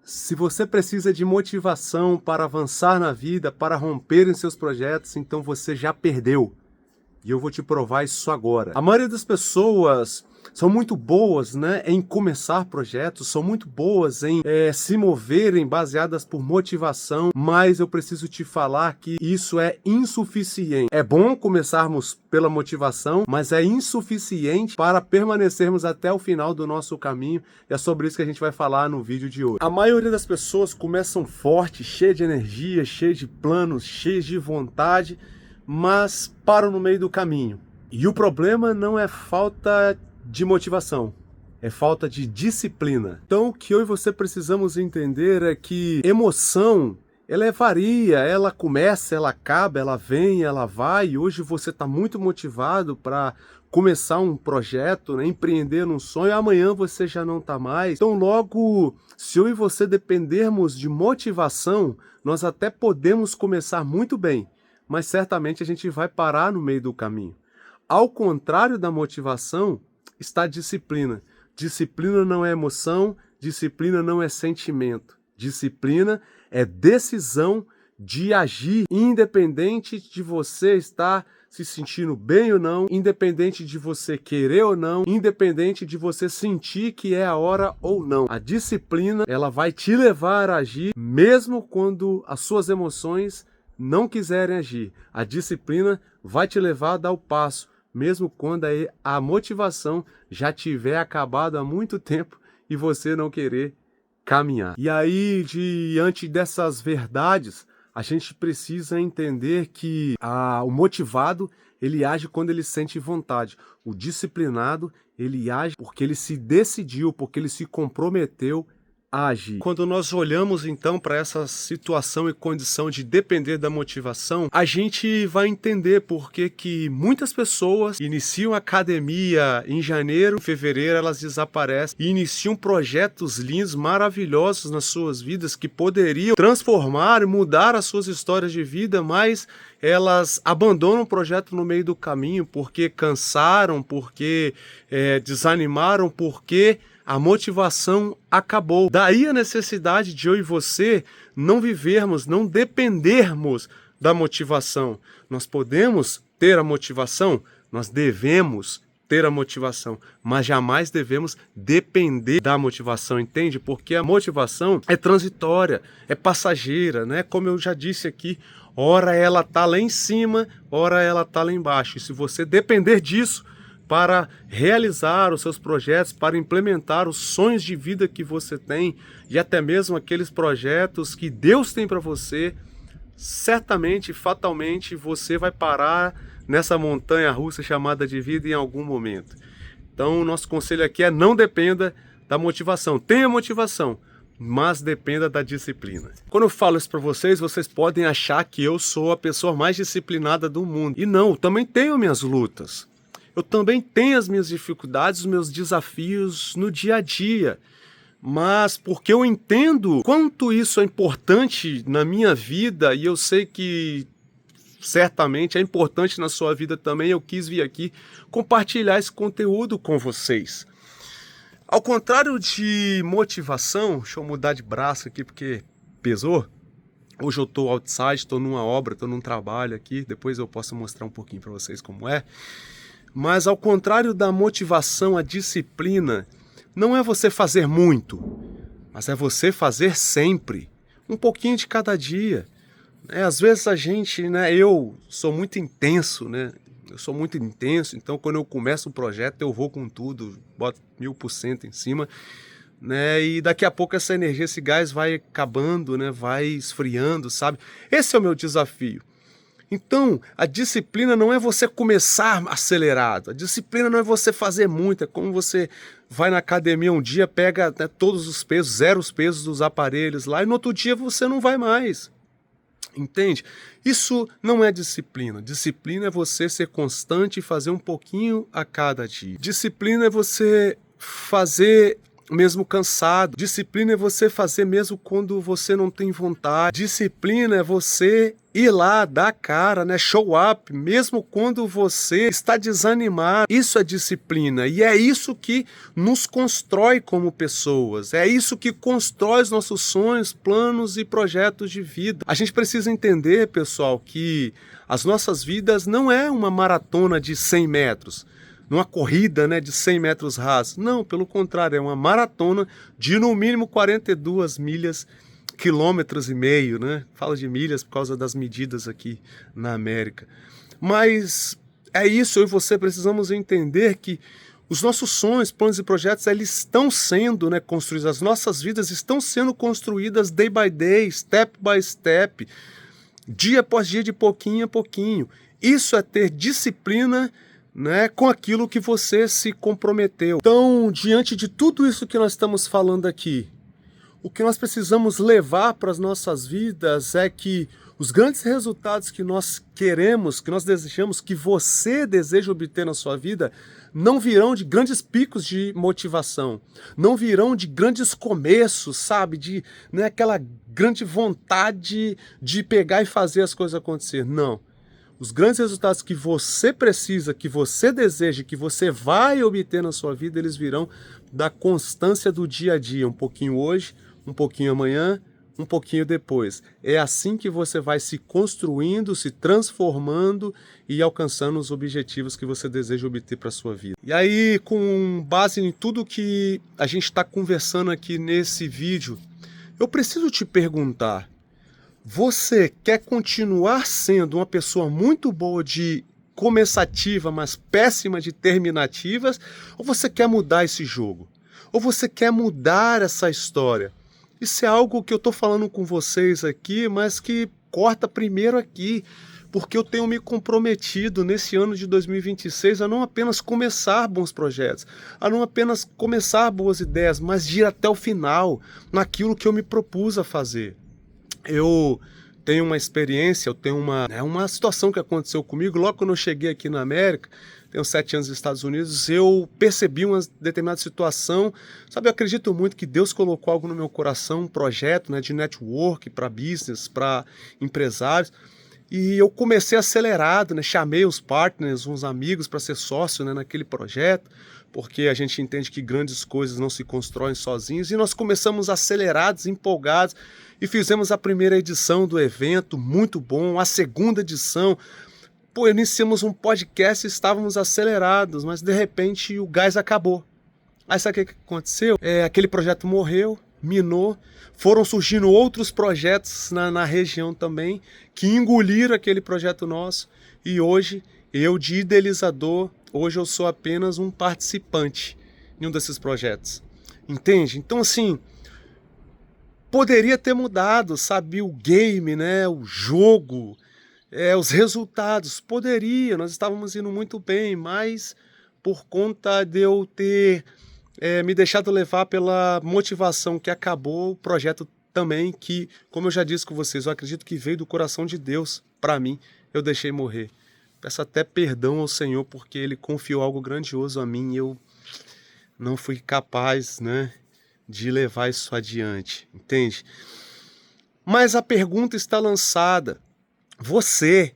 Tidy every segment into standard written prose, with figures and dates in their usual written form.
Se você precisa de motivação para avançar na vida, para romper em seus projetos, então você já perdeu. E eu vou te provar isso agora. A maioria das pessoas são muito boas, né, em começar projetos, são muito boas em se moverem baseadas por motivação, mas eu preciso te falar que isso é insuficiente. É bom começarmos pela motivação, mas é insuficiente para permanecermos até o final do nosso caminho, e é sobre isso que a gente vai falar no vídeo de hoje. A maioria das pessoas começam forte, cheia de energia, cheia de planos, cheias de vontade, mas param no meio do caminho. E o problema não é falta de motivação, é falta de disciplina. Então o que eu e você precisamos entender é que emoção, ela varia, ela começa, ela acaba, ela vem, ela vai, e hoje você está muito motivado para começar um projeto, né, empreender um sonho, amanhã você já não está mais. Então logo, se eu e você dependermos de motivação, nós até podemos começar muito bem, mas certamente a gente vai parar no meio do caminho. Ao contrário da motivação, está a disciplina. Disciplina não é emoção, disciplina não é sentimento. Disciplina é decisão de agir, independente de você estar se sentindo bem ou não, independente de você querer ou não, independente de você sentir que é a hora ou não. A disciplina, ela vai te levar a agir, mesmo quando as suas emoções não quiserem agir. A disciplina vai te levar a dar o passo, mesmo quando a motivação já tiver acabado há muito tempo e você não querer caminhar. E aí, diante dessas verdades, a gente precisa entender que o motivado, ele age quando ele sente vontade. O disciplinado, ele age porque ele se decidiu, porque ele se comprometeu a agir. Quando nós olhamos então para essa situação e condição de depender da motivação, a gente vai entender por que muitas pessoas iniciam academia em janeiro, em fevereiro elas desaparecem e iniciam projetos lindos, maravilhosos nas suas vidas que poderiam transformar e mudar as suas histórias de vida, mas elas abandonam o projeto no meio do caminho porque cansaram, porque desanimaram, porque a motivação acabou. Daí a necessidade de eu e você não vivermos, não dependermos da motivação. Nós podemos ter a motivação, nós devemos ter a motivação, mas jamais devemos depender da motivação, entende? Porque a motivação é transitória, é passageira, né? Como eu já disse aqui, ora ela tá lá em cima, ora ela tá lá embaixo. E se você depender disso para realizar os seus projetos, para implementar os sonhos de vida que você tem e até mesmo aqueles projetos que Deus tem para você, certamente, fatalmente, você vai parar nessa montanha russa chamada de vida em algum momento. Então, o nosso conselho aqui é não dependa da motivação. Tenha motivação, mas dependa da disciplina. Quando eu falo isso para vocês, vocês podem achar que eu sou a pessoa mais disciplinada do mundo. E não, eu também tenho minhas lutas. Eu também tenho as minhas dificuldades, os meus desafios no dia a dia, mas porque eu entendo quanto isso é importante na minha vida e eu sei que certamente é importante na sua vida também, eu quis vir aqui compartilhar esse conteúdo com vocês. Ao contrário de motivação, deixa eu mudar de braço aqui porque pesou. Hoje eu estou outside, estou numa obra, estou num trabalho aqui, depois eu posso mostrar um pouquinho para vocês como é. Mas ao contrário da motivação, a disciplina não é você fazer muito, mas é você fazer sempre, um pouquinho de cada dia. Às vezes a gente, eu sou muito intenso, eu sou muito intenso, então quando eu começo um projeto eu vou com tudo, boto 1000% em cima, e daqui a pouco essa energia, esse gás vai acabando, vai esfriando, sabe? Esse é o meu desafio. Então, a disciplina não é você começar acelerado, a disciplina não é você fazer muito, é como você vai na academia um dia, pega todos os pesos, zera os pesos dos aparelhos lá e no outro dia você não vai mais, entende? Isso não é disciplina, disciplina é você ser constante e fazer um pouquinho a cada dia. Disciplina é você fazer mesmo cansado. Disciplina é você fazer mesmo quando você não tem vontade. Disciplina é você ir lá, dar a cara, né? Show up, mesmo quando você está desanimado. Isso é disciplina e é isso que nos constrói como pessoas. É isso que constrói os nossos sonhos, planos e projetos de vida. A gente precisa entender, pessoal, que as nossas vidas não é uma maratona de 100 metros. Numa corrida, né, de 100 metros rasos. Não, pelo contrário, é uma maratona de no mínimo 42 milhas, quilômetros e meio, né? Falo de milhas por causa das medidas aqui na América. Mas é isso, eu e você precisamos entender que os nossos sonhos, planos e projetos, eles estão sendo, né, construídos. As nossas vidas estão sendo construídas day by day, step by step, dia após dia, de pouquinho a pouquinho. Isso é ter disciplina, né, com aquilo que você se comprometeu. Então, diante de tudo isso que nós estamos falando aqui, o que nós precisamos levar para as nossas vidas é que os grandes resultados que nós queremos, que nós desejamos, que você deseja obter na sua vida, não virão de grandes picos de motivação, não virão de grandes começos, sabe, de, né, aquela grande vontade de pegar e fazer as coisas acontecer. Não. Os grandes resultados que você precisa, que você deseja, que você vai obter na sua vida, eles virão da constância do dia a dia. Um pouquinho hoje, um pouquinho amanhã, um pouquinho depois. É assim que você vai se construindo, se transformando e alcançando os objetivos que você deseja obter para a sua vida. E aí, com base em tudo que a gente está conversando aqui nesse vídeo, eu preciso te perguntar: você quer continuar sendo uma pessoa muito boa de começativa, mas péssima de terminativas? Ou você quer mudar esse jogo? Ou você quer mudar essa história? Isso é algo que eu estou falando com vocês aqui, mas que corta primeiro aqui, porque eu tenho me comprometido nesse ano de 2026 a não apenas começar bons projetos, a não apenas começar boas ideias, mas de ir até o final naquilo que eu me propus a fazer. Eu tenho uma experiência, eu tenho uma situação que aconteceu comigo logo quando eu cheguei aqui na América. Tenho 7 anos nos Estados Unidos, eu percebi uma determinada situação, sabe, eu acredito muito que Deus colocou algo no meu coração, um projeto, né, de network para business, para empresários, e eu comecei acelerado, né, chamei os partners, uns amigos para ser sócio, né, naquele projeto, porque a gente entende que grandes coisas não se constroem sozinhos, e nós começamos acelerados, empolgados, e fizemos a primeira edição do evento, muito bom, a segunda edição, iniciamos um podcast e estávamos acelerados, mas de repente o gás acabou. Aí sabe o que aconteceu? Aquele projeto morreu, minou, foram surgindo outros projetos na região também, que engoliram aquele projeto nosso, e hoje, eu de idealizador, hoje eu sou apenas um participante em um desses projetos. Entende? Então assim, poderia ter mudado, sabe, o game, né, o jogo, os resultados, poderia, nós estávamos indo muito bem, mas por conta de eu ter me deixado levar pela motivação que acabou, o projeto também, que, como eu já disse com vocês, eu acredito que veio do coração de Deus para mim, eu deixei morrer. Peço até perdão ao Senhor, porque Ele confiou algo grandioso a mim e eu não fui capaz, né, de levar isso adiante, entende? Mas a pergunta está lançada. Você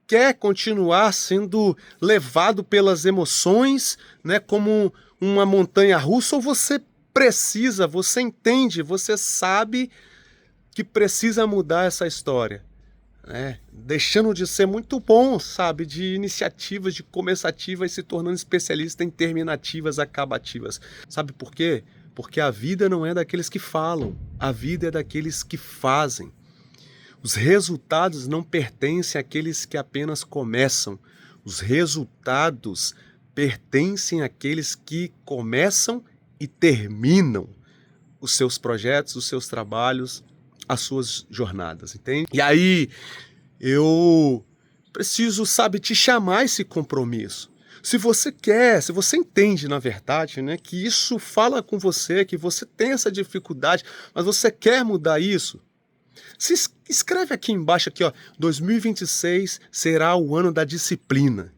quer continuar sendo levado pelas emoções, né, como uma montanha russa, ou você precisa, você entende, você sabe que precisa mudar essa história, né? Deixando de ser muito bom, sabe, de iniciativas, de começativas, e se tornando especialista em terminativas, acabativas. Sabe por quê? Porque a vida não é daqueles que falam, a vida é daqueles que fazem. Os resultados não pertencem àqueles que apenas começam. Os resultados pertencem àqueles que começam e terminam os seus projetos, os seus trabalhos, as suas jornadas, entende? E aí eu preciso, sabe, te chamar a esse compromisso. Se você quer, se você entende, na verdade, né, que isso fala com você, que você tem essa dificuldade, mas você quer mudar isso, se escreve aqui embaixo, aqui, ó, 2026 será o ano da disciplina.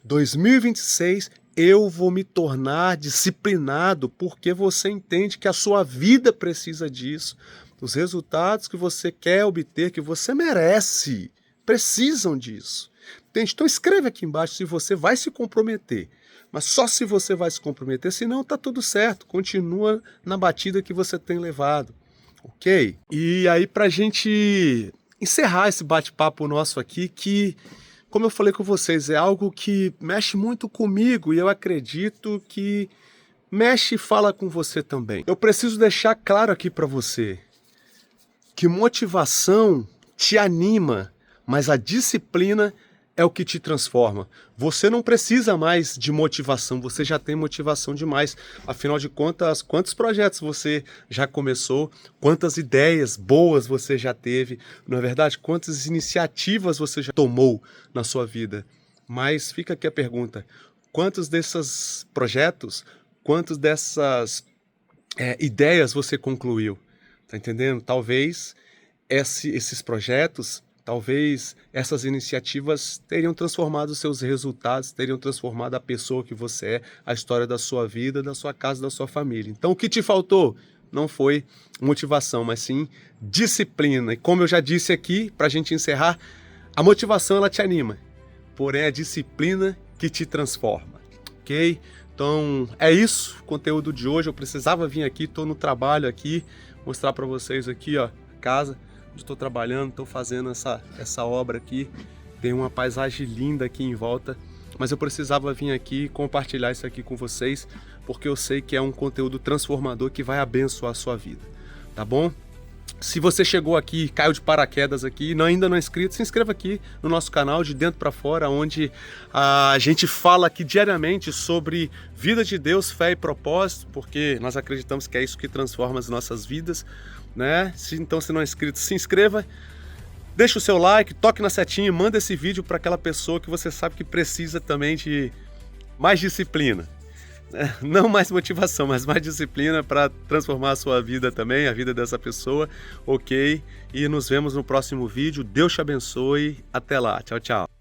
2026 eu vou me tornar disciplinado porque você entende que a sua vida precisa disso. Os resultados que você quer obter, que você merece, precisam disso. Entende? Então escreve aqui embaixo se você vai se comprometer. Mas só se você vai se comprometer, senão tá tudo certo. Continua na batida que você tem levado. Ok? E aí pra gente encerrar esse bate-papo nosso aqui, que, como eu falei com vocês, é algo que mexe muito comigo e eu acredito que mexe e fala com você também. Eu preciso deixar claro aqui para você que motivação te anima, mas a disciplina é o que te transforma. Você não precisa mais de motivação, você já tem motivação demais. Afinal de contas, quantos projetos você já começou, quantas ideias boas você já teve, não é verdade? Quantas iniciativas você já tomou na sua vida. Mas fica aqui a pergunta, quantos desses projetos, quantas dessas ideias você concluiu? Tá entendendo? Talvez esses projetos, talvez essas iniciativas teriam transformado os seus resultados, teriam transformado a pessoa que você é, a história da sua vida, da sua casa, da sua família. Então o que te faltou não foi motivação, mas sim disciplina. E como eu já disse aqui, para a gente encerrar, a motivação ela te anima, porém é a disciplina que te transforma, ok? Então é isso, o conteúdo de hoje. Eu precisava vir aqui, estou no trabalho aqui, mostrar para vocês aqui, ó, a casa onde estou trabalhando, estou fazendo essa obra aqui. Tem uma paisagem linda aqui em volta, mas eu precisava vir aqui compartilhar isso aqui com vocês, porque eu sei que é um conteúdo transformador que vai abençoar a sua vida, tá bom? Se você chegou aqui, caiu de paraquedas aqui e ainda não é inscrito, se inscreva aqui no nosso canal De Dentro para Fora, onde a gente fala aqui diariamente sobre vida de Deus, fé e propósito, porque nós acreditamos que é isso que transforma as nossas vidas, né? Então, se não é inscrito, se inscreva, deixa o seu like, toque na setinha e manda esse vídeo para aquela pessoa que você sabe que precisa também de mais disciplina. Não mais motivação, mas mais disciplina para transformar a sua vida também, a vida dessa pessoa, ok? E nos vemos no próximo vídeo. Deus te abençoe. Até lá. Tchau, tchau.